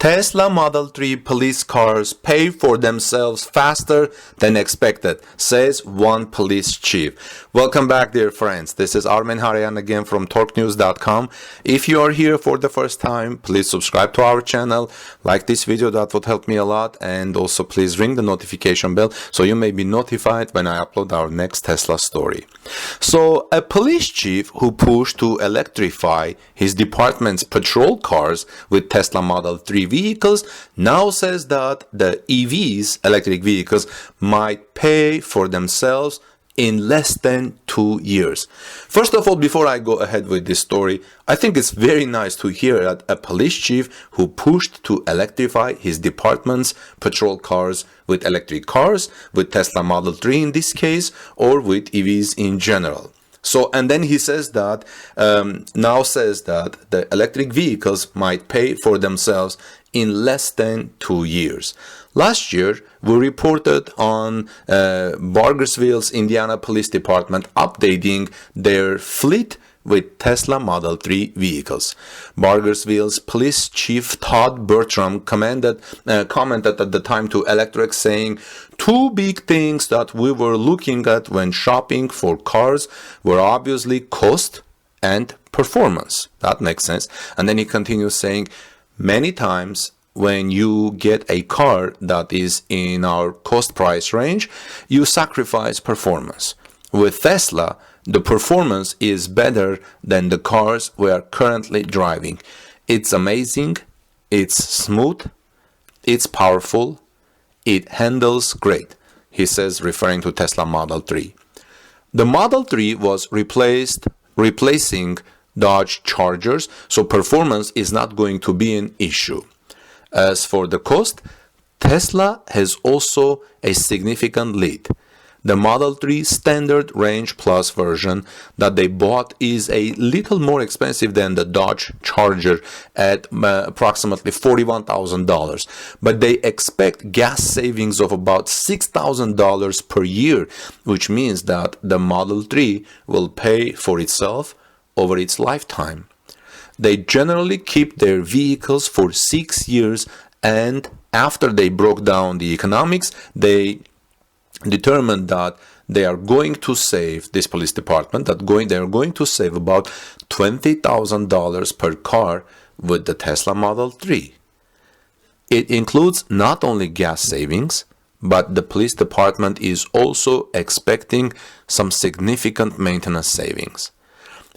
Tesla Model 3 police cars pay for themselves faster than expected, says one police chief. Welcome back, dear friends. This is Armen Haryan again from TorqueNews.com. If you are here for the first time, please subscribe to our channel, like this video, that would help me a lot, and also please ring the notification bell so you may be notified when I upload our next Tesla story. So, a police chief who pushed to electrify his department's patrol cars with Tesla Model 3 vehicles now says that the EVs, electric vehicles, might pay for themselves in less than 2 years. First of all, before I go ahead with this story, I think it's very nice to hear that a police chief who pushed to electrify his department's patrol cars with electric cars, with Tesla Model 3 in this case, or with EVs in general. So, and then he says that, now says that the electric vehicles might pay for themselves in less than 2 years. Last year, we reported on Bargersville's Indiana Police Department updating their fleet with Tesla Model 3 vehicles. Bargersville's police chief Todd Bertram commented at the time to Electrek, saying, "Two big things that we were looking at when shopping for cars were obviously cost and performance." That makes sense. And then he continues saying, "Many times when you get a car that is in our cost price range, you sacrifice performance. With Tesla, the performance is better than the cars we are currently driving. It's amazing, it's smooth, it's powerful, it handles great," he says, referring to Tesla Model 3. The Model 3 was replacing Dodge Chargers, so performance is not going to be an issue. As for the cost, Tesla has also a significant lead. The Model 3 Standard Range Plus version that they bought is a little more expensive than the Dodge Charger at approximately $41,000, but they expect gas savings of about $6,000 per year, which means that the Model 3 will pay for itself over its lifetime. They generally keep their vehicles for 6 years, and after they broke down the economics, they determined that they are going to save, this police department, they are going to save about $20,000 per car with the Tesla Model 3. It includes not only gas savings, but the police department is also expecting some significant maintenance savings.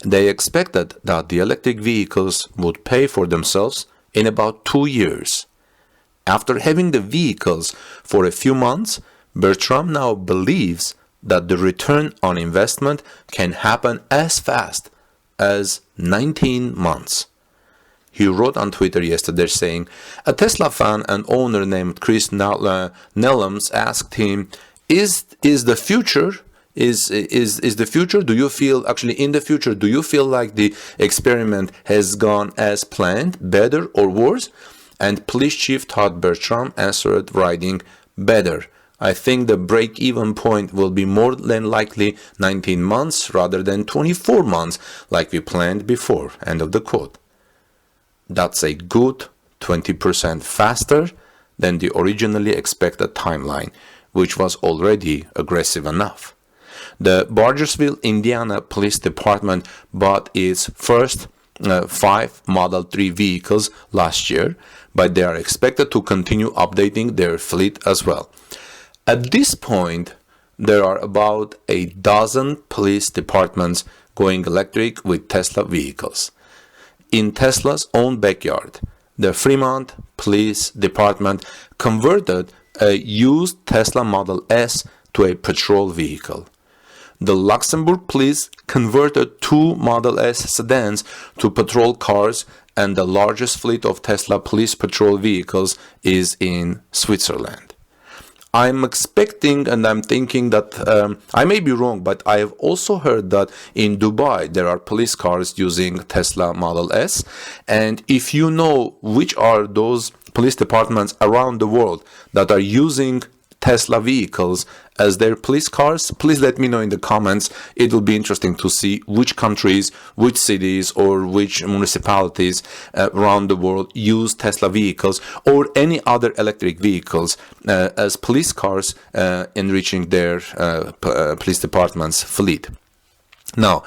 They expected that the electric vehicles would pay for themselves in about 2 years. After having the vehicles for a few months, Bertram now believes that the return on investment can happen as fast as 19 months. He wrote on Twitter yesterday saying, a Tesla fan and owner named Chris Nellums asked him, is the future, do you feel, actually in the future, do you feel like the experiment has gone as planned, better or worse? And Police Chief Todd Bertram answered, writing, better. I think the break-even point will be more than likely 19 months rather than 24 months like we planned before. End of the quote. That's a good 20% faster than the originally expected timeline, which was already aggressive enough. The Bargersville, Indiana Police Department bought its first 5 Model 3 vehicles last year, but they are expected to continue updating their fleet as well. At this point, there are about a dozen police departments going electric with Tesla vehicles. In Tesla's own backyard, the Fremont Police Department converted a used Tesla Model S to a patrol vehicle. The Luxembourg police converted 2 Model S sedans to patrol cars, and the largest fleet of Tesla police patrol vehicles is in Switzerland. I'm expecting and I'm thinking that I may be wrong, but I have also heard that in Dubai there are police cars using Tesla Model S. And if you know which are those police departments around the world that are using Tesla vehicles as their police cars? Please let me know in the comments. It will be interesting to see which countries, which cities, or which municipalities around the world use Tesla vehicles or any other electric vehicles as police cars, enriching their police department's fleet. Now,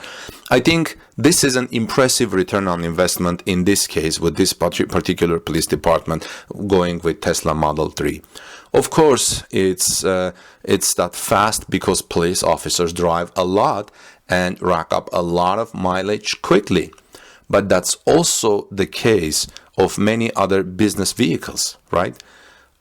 I think this is an impressive return on investment in this case with this particular police department going with Tesla Model 3. Of course, it's that fast because police officers drive a lot and rack up a lot of mileage quickly. But that's also the case of many other business vehicles, right?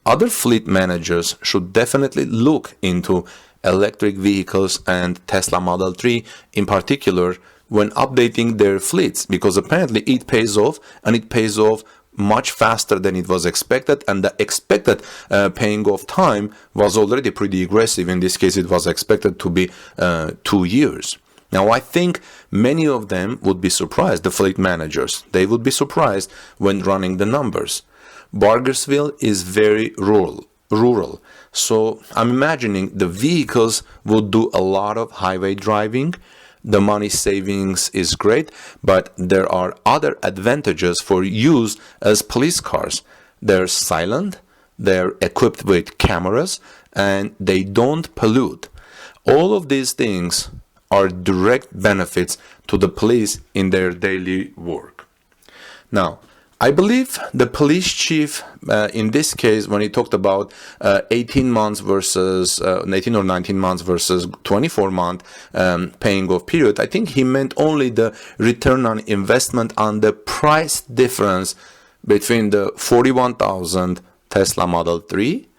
Other fleet managers should definitely look into electric vehicles and Tesla Model 3 in particular when updating their fleets, because apparently it pays off, and it pays off much faster than it was expected, and the expected paying off time was already pretty aggressive. In this case, it was expected to be 2 years. Now, I think many of them would be surprised, the fleet managers. They would be surprised when running the numbers. Bargersville is very rural. So I'm imagining the vehicles would do a lot of highway driving. The money savings is great, but there are other advantages for use as police cars. They're silent, they're equipped with cameras, and they don't pollute. All of these things are direct benefits to the police in their daily work. Now, I believe the police chief, in this case, when he talked about 18 months versus 18 or 19 months versus 24-month paying off period, I think he meant only the return on investment on the price difference between the $41,000 Tesla Model 3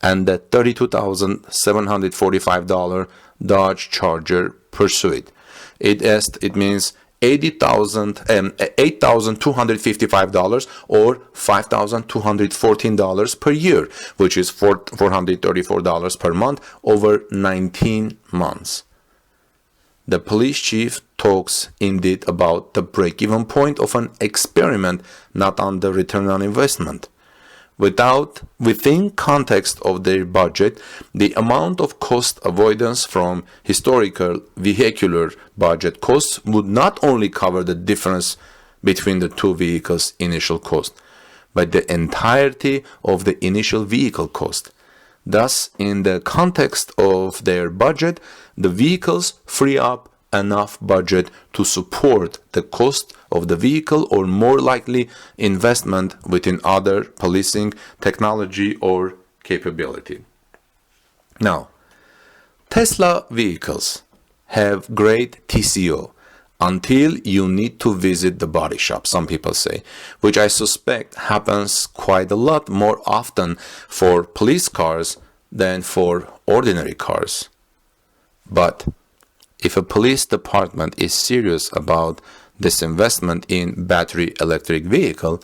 and the $32,745 Dodge Charger Pursuit. It means $8,255 or $5,214 per year, which is $434 per month over 19 months. The police chief talks indeed about the break-even point of an experiment, not on the return on investment. Within context of their budget, the amount of cost avoidance from historical vehicular budget costs would not only cover the difference between the two vehicles' initial cost, but the entirety of the initial vehicle cost. Thus, in the context of their budget, the vehicles free up enough budget to support the cost of the vehicle, or more likely investment within other policing technology or capability. Now, Tesla vehicles have great TCO until you need to visit the body shop, some people say, which I suspect happens quite a lot more often for police cars than for ordinary cars. But if a police department is serious about this investment in battery electric vehicle,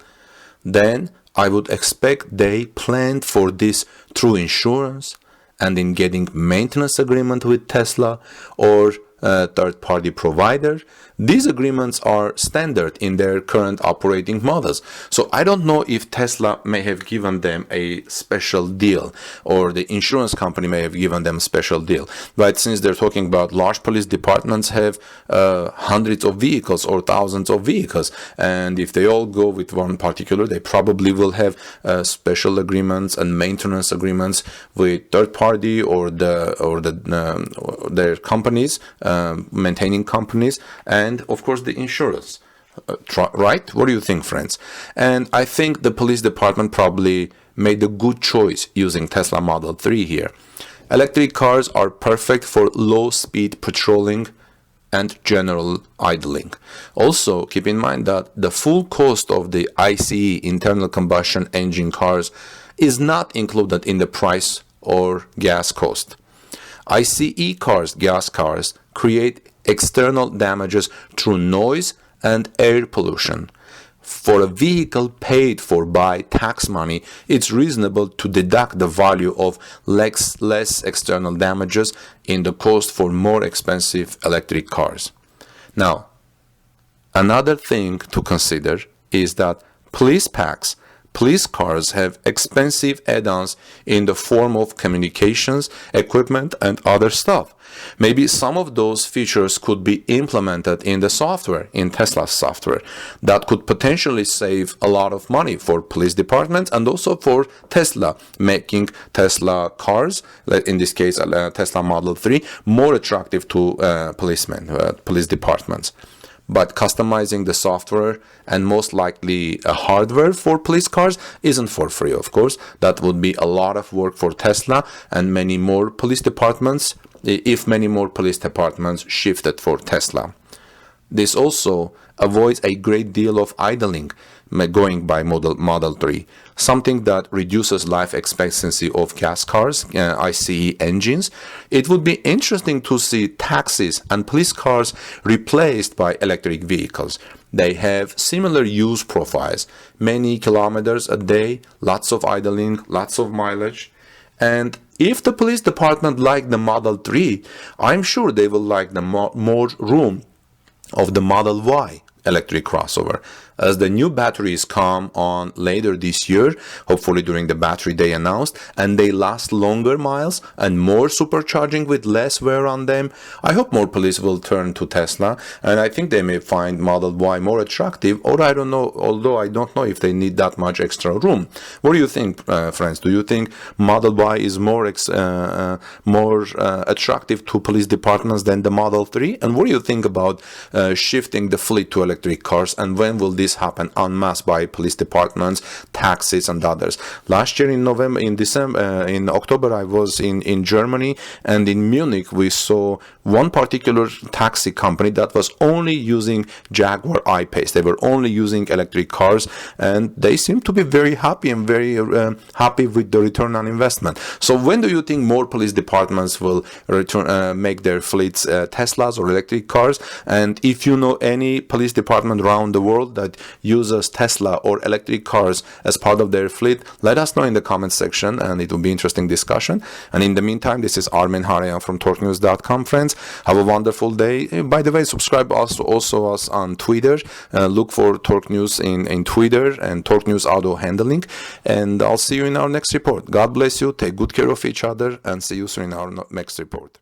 then I would expect they planned for this through insurance and in getting maintenance agreement with Tesla or a third-party provider. These agreements are standard in their current operating models. So I don't know if Tesla may have given them a special deal, or the insurance company may have given them a special deal. But since they're talking about large police departments have hundreds of vehicles or thousands of vehicles, and if they all go with one particular, they probably will have special agreements and maintenance agreements with third-party or their companies, maintaining companies, and of course the insurance. Right? What do you think, friends? And I think the police department probably made a good choice using Tesla Model 3 here. Electric cars are perfect for low-speed patrolling and general idling. Also, keep in mind that the full cost of the ICE, internal combustion engine cars, is not included in the price or gas cost. ICE cars, gas cars, create external damages through noise and air pollution. For a vehicle paid for by tax money, it's reasonable to deduct the value of less external damages in the cost for more expensive electric cars. Now, another thing to consider is that police packs police cars have expensive add-ons in the form of communications, equipment, and other stuff. Maybe some of those features could be implemented in the software, in Tesla's software. That could potentially save a lot of money for police departments and also for Tesla, making Tesla cars, in this case Tesla Model 3, more attractive to police departments. But customizing the software and most likely hardware for police cars isn't for free, of course. That would be a lot of work for Tesla and many more police departments, if many more police departments shifted for Tesla. This also avoids a great deal of idling going by Model 3, something that reduces life expectancy of gas cars, ICE engines. It would be interesting to see taxis and police cars replaced by electric vehicles. They have similar use profiles, many kilometers a day, lots of idling, lots of mileage. And if the police department like the Model 3, I'm sure they will like the more room of the Model Y electric crossover. As the new batteries come on later this year, hopefully during the battery day announced, and they last longer miles and more supercharging with less wear on them, I hope more police will turn to Tesla, and I think they may find Model Y more attractive, or I don't know, although I don't know if they need that much extra room. What do you think, friends? Do you think Model Y is more attractive to police departments than the Model 3? And what do you think about shifting the fleet to electric cars, and when will this happen en masse by police departments, taxis, and others? Last year in October, I was in Germany, and in Munich we saw one particular taxi company that was only using Jaguar I-Pace. They were only using electric cars, and they seem to be very happy and very happy with the return on investment. So when do you think more police departments will make their fleets Teslas or electric cars? And if you know any police department around the world that uses Tesla or electric cars as part of their fleet, let us know in the comment section, and it will be interesting discussion. And in the meantime, this is Armen Harayan from TorqueNews.com, friends. Have a wonderful day. By the way, subscribe also us on Twitter. Look for Torque News in Twitter and Torque News Auto Handling. And I'll see you in our next report. God bless you. Take good care of each other, and see you soon in our next report.